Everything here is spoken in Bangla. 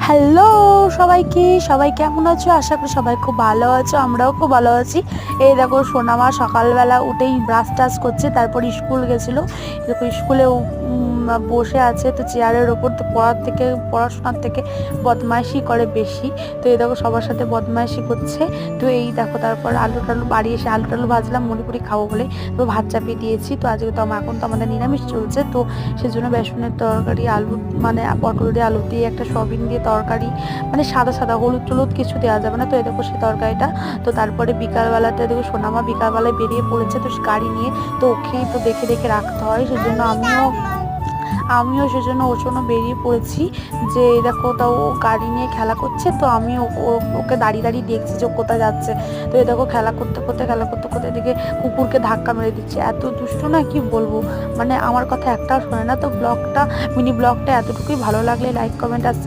হ্যালো সবাইকে, সবাই কেমন আছো? আশা করি সবাই খুব ভালো আছো, আমরাও খুব ভালো আছি। এই দেখো সোনামা সকালবেলা উঠেই ব্রাশ টাশ করছে, তারপর স্কুল গেছিলো। দেখো স্কুলে বসে আছে তো চেয়ারের ওপর, তো পড়াশোনার থেকে বদমাইশি করে বেশি। তো এই দেখো সবার সাথে বদমাইশি করছে। তো এই দেখো তারপর আলু টালু বাড়ি এসে আলু টালু ভাজলাম মুড়ি খাবো বলে, তো ভাত চাপিয়ে দিয়েছি। তো আজকে তো এখন তো আমাদের নিরামিষ চলছে, তো সেজন্য বেসনের তরকারি, আলু মানে পটল দিয়ে আলু দিয়ে একটা সয়াবিন দিয়ে তরকারি, মানে সাদা সাদা, হলুদ টলুদ কিছু দেওয়া যাবে না। তো এই দেখো সেই তরকারিটা। তো তারপরে বিকালবেলাতে দেখো সোনামা বিকালবেলায় বেরিয়ে পড়েছে তো গাড়ি নিয়ে, তো ওকেই তো দেখে দেখে রাখতে হয়, সেজন্য আমিও সেজন্য ওর জন্য বেরিয়ে পড়েছি। যে এই দেখো তাও ও গাড়ি নিয়ে খেলা করছে, তো আমি ওকে দাঁড়িয়ে দাঁড়িয়ে দেখছি যে ও কোথায় যাচ্ছে। তো এই দেখো খেলা করতে এদিকে কুকুরকে ধাক্কা মেরে দিচ্ছে। এত দুষ্ট না, কি বলবো, মানে আমার কথা একটাও শোনে না। তো মিনি ব্লগটা এতটুকুই। ভালো লাগলে লাইক কমেন্ট আর